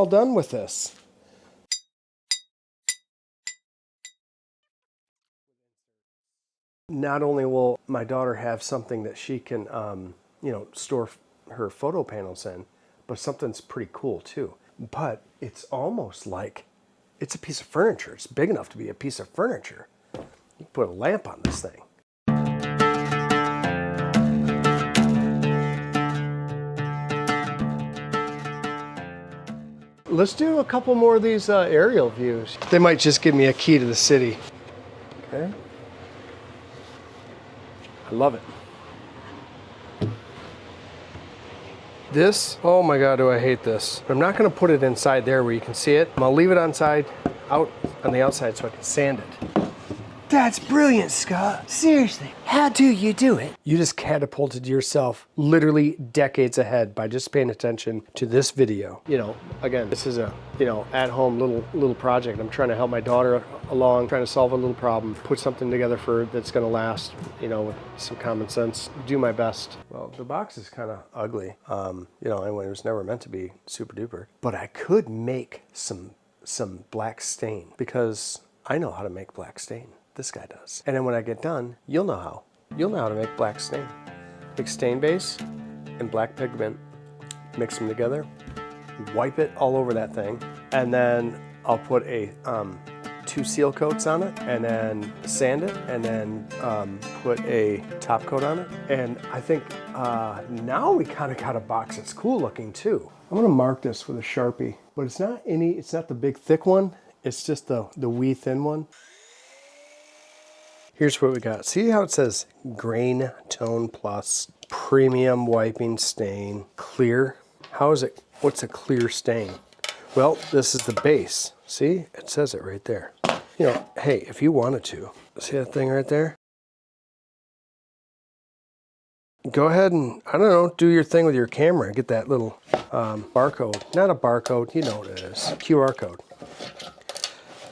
all done with this. Not only will my daughter have something that she can, store her photo panels in, but something's pretty cool too. But it's almost like it's a piece of furniture. It's big enough to be a piece of furniture. You can put a lamp on this thing. Let's do a couple more of these aerial views. They might just give me a key to the city. Okay. I love it. This, oh my God, do I hate this. I'm not gonna put it inside there where you can see it. I'll leave it out on the outside so I can sand it. That's brilliant, Scott. Seriously, how do you do it? You just catapulted yourself literally decades ahead by just paying attention to this video. Again, this is a, at-home little project. I'm trying to help my daughter along, trying to solve a little problem, put something together for that's gonna last, with some common sense, do my best. Well, the box is kind of ugly. It was never meant to be super duper, but I could make some black stain because I know how to make black stain. This guy does. And then when I get done, you'll know how. You'll know how to make black stain. Take stain base and black pigment, mix them together, wipe it all over that thing, and then I'll put a 2 seal coats on it, and then sand it, and then put a top coat on it. And I think now we kind of got a box that's cool looking too. I'm gonna mark this with a Sharpie, but it's not the big thick one. It's just the wee thin one. Here's what we got. See how it says Grain Tone Plus, Premium Wiping Stain, Clear? How is it? What's a clear stain? Well, this is the base. See, it says it right there. Hey, if you wanted to, see that thing right there? Go ahead and, do your thing with your camera and get that little barcode. Not a barcode, you know what it is, QR code.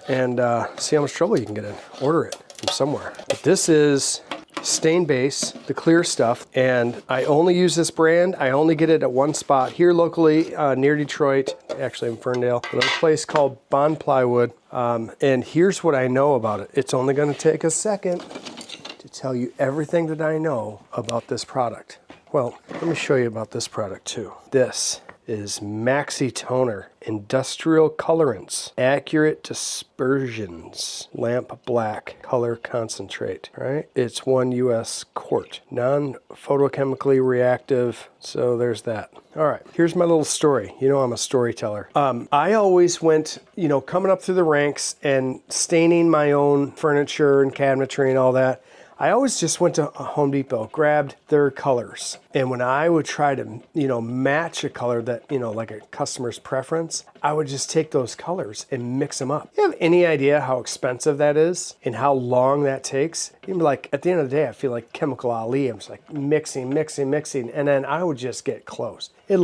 And see how much trouble you can get in. Order it from somewhere. But this is stain base, the clear stuff, and I only use this brand. I only get it at one spot here locally near Detroit, actually in Ferndale, another place called Bond Plywood. And here's what I know about it. It's only going to take a second to tell you everything that I know about this product. Well, let me show you about this product too. This is Maxi Toner Industrial Colorants, Accurate Dispersions, Lamp Black Color Concentrate, right? It's 1 U.S. quart, non-photochemically reactive, so there's that. All right, here's my little story. I'm a storyteller. I always went, coming up through the ranks and staining my own furniture and cabinetry and all that. I always just went to Home Depot, grabbed their colors. And when I would try to, match a color that, like a customer's preference, I would just take those colors and mix them up. You have any idea how expensive that is and how long that takes? You'd be like, at the end of the day, I feel like Chemical Ali. I'm just like mixing. And then I would just get close. It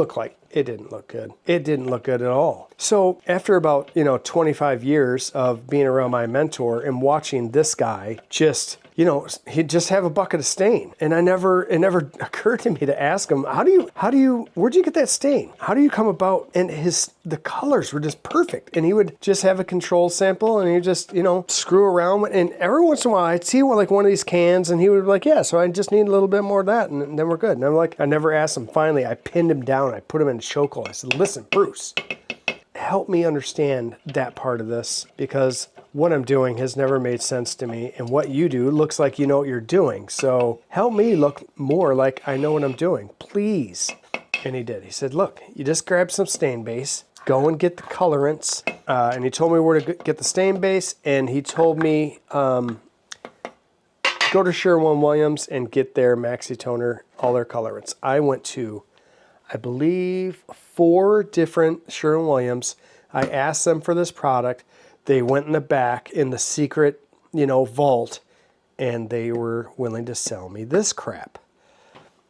didn't look good. It didn't look good at all. So after about, 25 years of being around my mentor and watching this guy just, he'd just have a bucket of stain. And it never occurred to me to ask him, where'd you get that stain? How do you come about? And the colors were just perfect. And he would just have a control sample and he just, screw around. And every once in a while I'd see one of these cans and he would be like, yeah, so I just need a little bit more of that and then we're good. And I'm like, I never asked him. Finally, I pinned him down. I put him in a chokehold. I said, listen, Bruce, help me understand that part of this because what I'm doing has never made sense to me, and what you do looks like you know what you're doing. So help me look more like I know what I'm doing, please. And he did. He said, look, you just grab some stain base, go and get the colorants. And he told me where to get the stain base, and he told me go to Sherwin-Williams and get their Maxi Toner, all their colorants. I went to, I believe, 4 different Sherwin-Williams. I asked them for this product. They went in the back in the secret, vault, and they were willing to sell me this crap.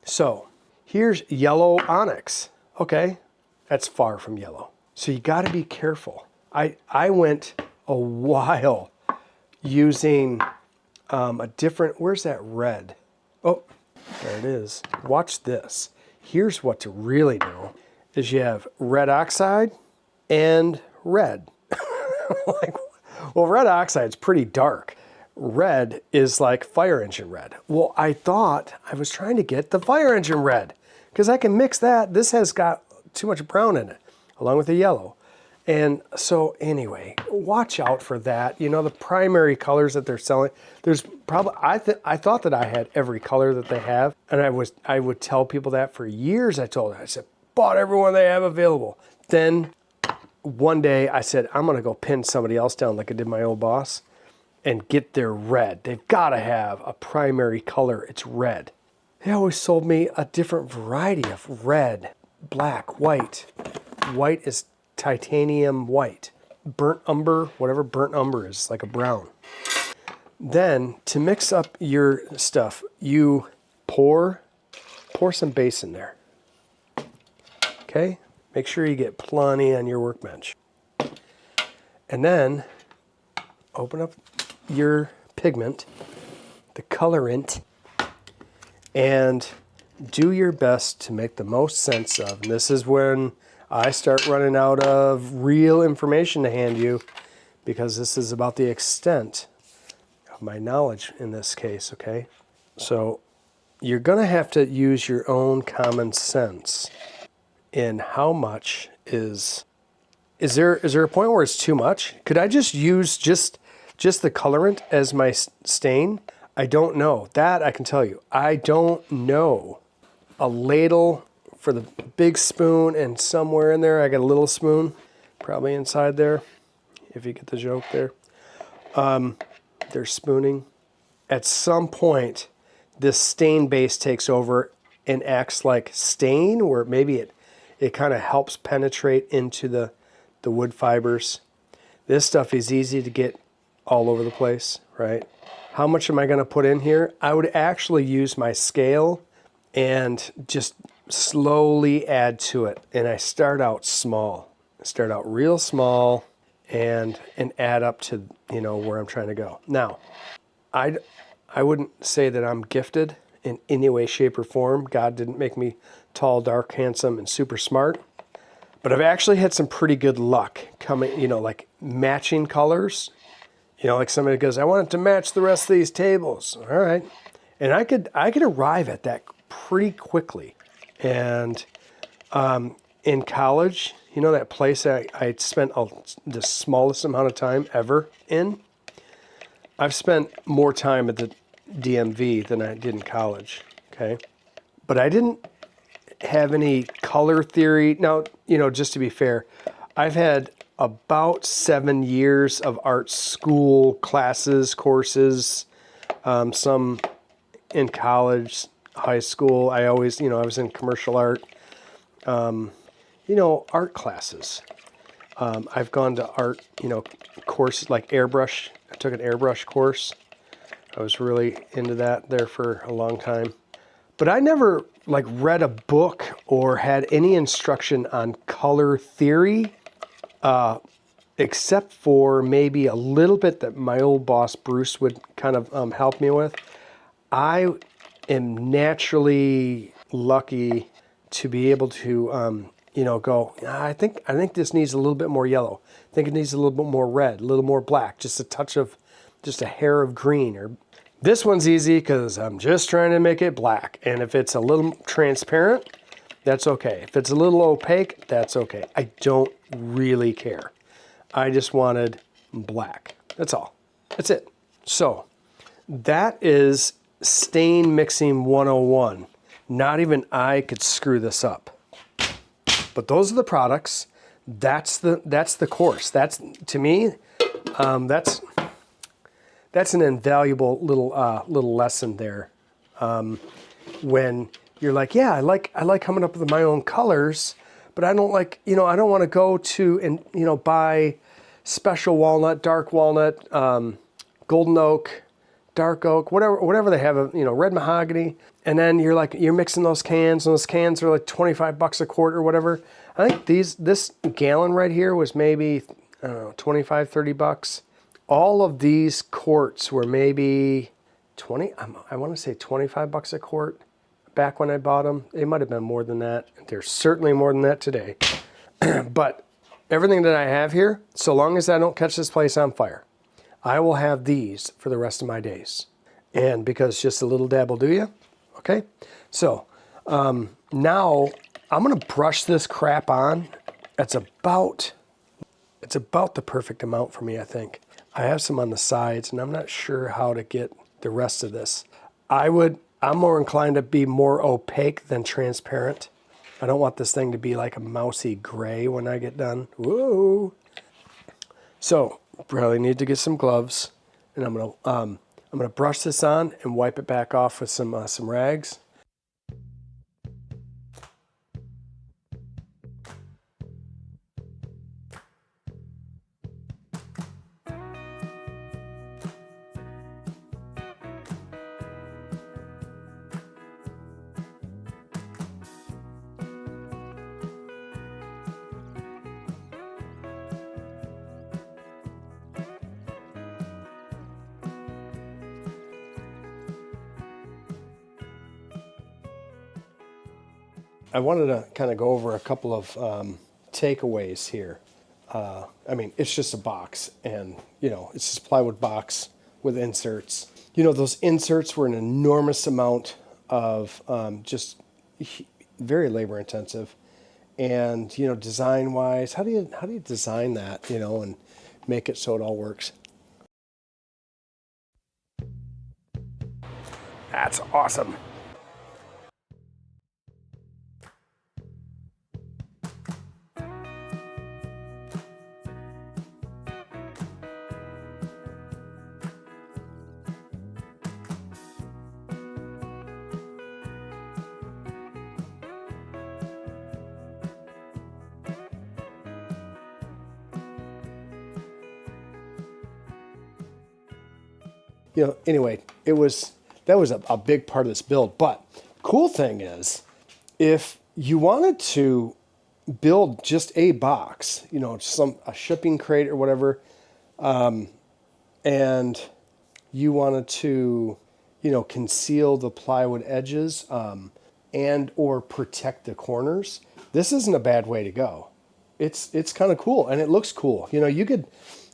So here's yellow onyx. Okay, that's far from yellow. So you got to be careful. I went a while using a different, where's that red? Oh, there it is. Watch this. Here's what to really know is you have red oxide and red. Like, well, red oxide's pretty dark. Red is like fire engine red. Well, I thought I was trying to get the fire engine red because I can mix that. This has got too much brown in it, along with the yellow. And so anyway, watch out for that. You know, the primary colors that they're selling, there's probably, I thought that I had every color that they have. And I would tell people that for years. I said, bought everyone they have available. Then one day I said, I'm going to go pin somebody else down like I did my old boss and get their red. They've got to have a primary color. It's red. They always sold me a different variety of red, black, white. White is titanium white. Burnt umber, whatever burnt umber is, like a brown. Then to mix up your stuff, you pour some base in there. Okay? Make sure you get plenty on your workbench. And then open up your pigment, the colorant, and do your best to make the most sense of. And this is when I start running out of real information to hand you, because this is about the extent of my knowledge in this case, okay? So you're going to have to use your own common sense in how much is there a point where it's too much? Could I just use just the colorant as my stain? I don't know. That I can tell you. I don't know. A ladle for the big spoon, and somewhere in there I got a little spoon, probably inside there, if you get the joke there. They're spooning. At some point, this stain base takes over and acts like stain, where maybe it kind of helps penetrate into the wood fibers. This stuff is easy to get all over the place, right? How much am I going to put in here? I would actually use my scale and just slowly add to it. And I start out small. I start out real small and add up to, you know, where I'm trying to go. Now, I wouldn't say that I'm gifted in any way, shape, or form. God didn't make me tall, dark, handsome, and super smart. But I've actually had some pretty good luck coming, you know, like matching colors. You know, like somebody goes, I want it to match the rest of these tables. All right. And I could arrive at that pretty quickly. And in college, you know, that place I spent the smallest amount of time ever in, I've spent more time at the DMV than I did in college, okay? But I didn't have any color theory. Now, you know, just to be fair, I've had about 7 years of art school classes, courses, some in college, high school. I always, you know, I was in commercial art, you know, art classes. I've gone to art, you know, courses like airbrush. I took an airbrush course. I was really into that there for a long time. But I never like read a book or had any instruction on color theory, except for maybe a little bit that my old boss Bruce would kind of help me with. I am naturally lucky to be able to, you know, go, I think this needs a little bit more yellow. I think it needs a little bit more red, a little more black, just a hair of green. Or this one's easy because I'm just trying to make it black. And if it's a little transparent, that's okay. If it's a little opaque, that's okay. I don't really care. I just wanted black. That's all. That's it. So that is stain mixing 101. Not even I could screw this up. But those are the products. That's the course. That's, to me, that's an invaluable little lesson there. When you're like, yeah, I like coming up with my own colors, but I don't like, you know, I don't want to go to and, you know, buy special walnut, dark walnut, golden oak, dark oak, whatever they have, you know, red mahogany. And then you're mixing those cans, and those cans are like $25 a quart or whatever. I think this gallon right here was maybe, I don't know, $25, $30. All of these quarts were maybe I want to say $25 a quart back when I bought them. They might have been more than that. They're certainly more than that today. But everything that I have here, so long as I don't catch this place on fire, I will have these for the rest of my days. And because just a little dab will do you, okay? So now I'm gonna brush this crap on. It's about the perfect amount for me, I think. I have some on the sides, and I'm not sure how to get the rest of this. I'm more inclined to be more opaque than transparent. I don't want this thing to be like a mousy gray when I get done. Whoa! So, probably need to get some gloves, and I'm gonna brush this on and wipe it back off with some rags. I wanted to kind of go over a couple of takeaways here. I mean, it's just a box, and it's just a plywood box with inserts. Those inserts were an enormous amount of just very labor intensive, and design wise, how do you design that, and make it so it all works? That's awesome. Anyway, that was a big part of this build. But cool thing is, if you wanted to build just a box, a shipping crate or whatever, and you wanted to, conceal the plywood edges, and or protect the corners, this isn't a bad way to go. It's kind of cool, and it looks cool. You could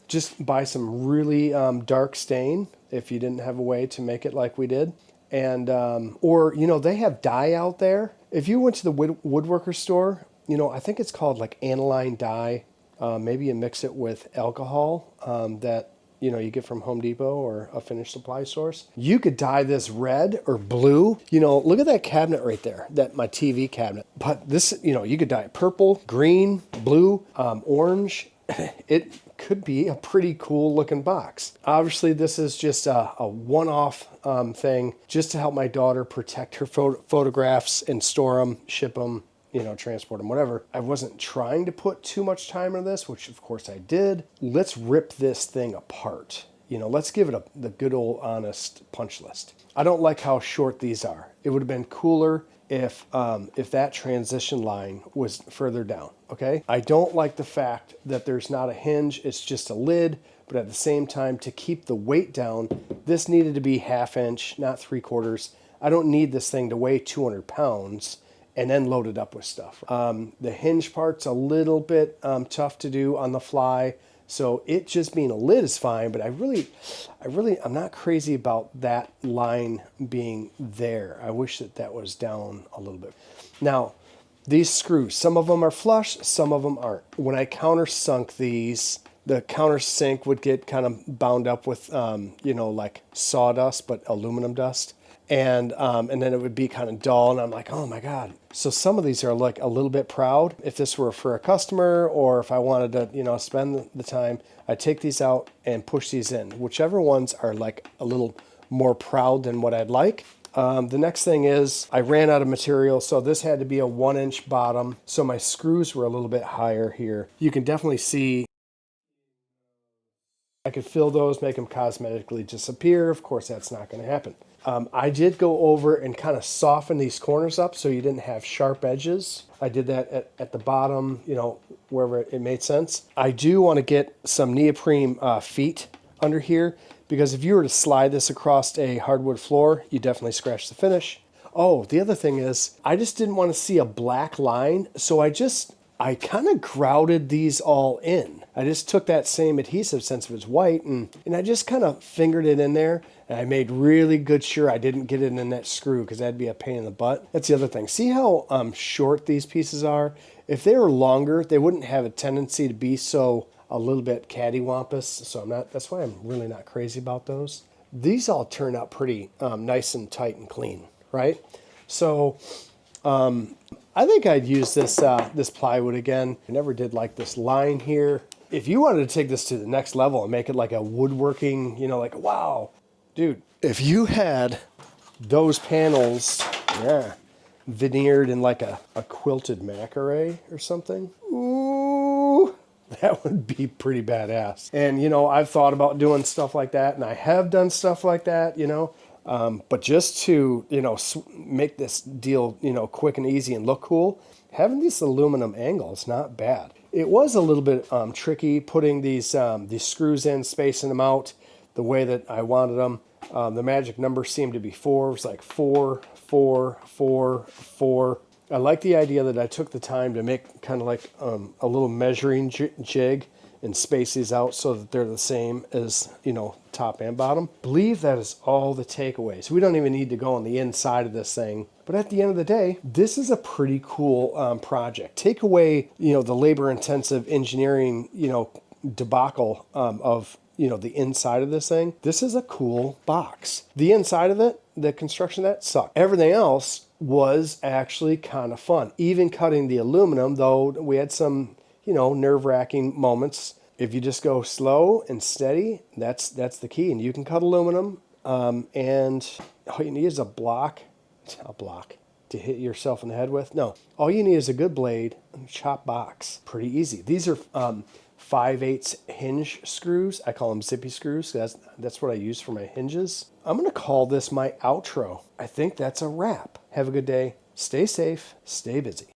just buy some really dark stain if you didn't have a way to make it like we did. And, or, they have dye out there. If you went to the woodworker store, I think it's called like aniline dye. Maybe you mix it with alcohol that, you get from Home Depot or a finished supply source. You could dye this red or blue. Look at that cabinet right there, my TV cabinet. But this, you could dye it purple, green, blue, orange. It could be a pretty cool looking box. Obviously, this is just a one-off thing just to help my daughter protect her photographs and store them, ship them, transport them, whatever. I wasn't trying to put too much time into this, which of course I did. Let's rip this thing apart. Let's give it the good old honest punch list. I don't like how short these are. It would have been cooler if that transition line was further down, okay? I don't like the fact that there's not a hinge, it's just a lid, but at the same time, to keep the weight down, this needed to be 1/2 inch, not 3/4. I don't need this thing to weigh 200 pounds and then load it up with stuff. The hinge part's a little bit tough to do on the fly, so it just being a lid is fine, but I'm not crazy about that line being there. I wish that was down a little bit. Now, these screws, some of them are flush, some of them aren't. When I countersunk these, the countersink would get kind of bound up with, like sawdust, but aluminum dust. And then it would be kind of dull, and I'm like, oh my God. So some of these are like a little bit proud. If this were for a customer, or if I wanted to, spend the time, I'd take these out and push these in. Whichever ones are like a little more proud than what I'd like. The next thing is I ran out of material, so this had to be a 1-inch bottom. So my screws were a little bit higher here. You can definitely see I could fill those, make them cosmetically disappear. Of course, that's not going to happen. I did go over and kind of soften these corners up so you didn't have sharp edges. I did that at the bottom, wherever it made sense. I do want to get some neoprene feet under here, because if you were to slide this across a hardwood floor, you definitely scratch the finish. Oh, the other thing is, I just didn't want to see a black line, so I just I kind of grouted these all in. I just took that same adhesive since it was white and I just kind of fingered it in there. And I made really good sure I didn't get it in that screw because that'd be a pain in the butt. That's the other thing. See how short these pieces are? If they were longer, they wouldn't have a tendency to be so a little bit cattywampus. So that's why I'm really not crazy about those. These all turned out pretty nice and tight and clean, right? So I think I'd use this this plywood again. I never did like this line here. If you wanted to take this to the next level and make it like a woodworking, you know, like, wow, dude, if you had those panels, yeah, veneered in like a quilted macrame or something, ooh, that would be pretty badass. And, you know, I've thought about doing stuff like that, and I have done stuff like that, you know. But just to, you know, make this deal, you know, quick and easy and look cool, having these aluminum angles, not bad. It was a little bit tricky putting these screws in, spacing them out the way that I wanted them. The magic number seemed to be 4. It was like 4, 4, 4, 4. I like the idea that I took the time to make kind of like a little measuring jig and space these out so that they're the same as, you know, top and bottom. I believe that is all the takeaways. We don't even need to go on the inside of this thing. But at the end of the day, this is a pretty cool project. Take away, you know, the labor-intensive engineering, you know, debacle of, you know, the inside of this thing. This is a cool box. The inside of it, the construction of that sucked. Everything else was actually kind of fun. Even cutting the aluminum, though we had some, you know, nerve-wracking moments. If you just go slow and steady, that's the key. And you can cut aluminum, and all you need is a block to hit yourself in the head with. No, all you need is a good blade and a chop box. Pretty easy. These are 5/8 hinge screws. I call them zippy screws. That's what I use for my hinges. I'm gonna call this my outro. I think that's a wrap. Have a good day. Stay safe. Stay busy.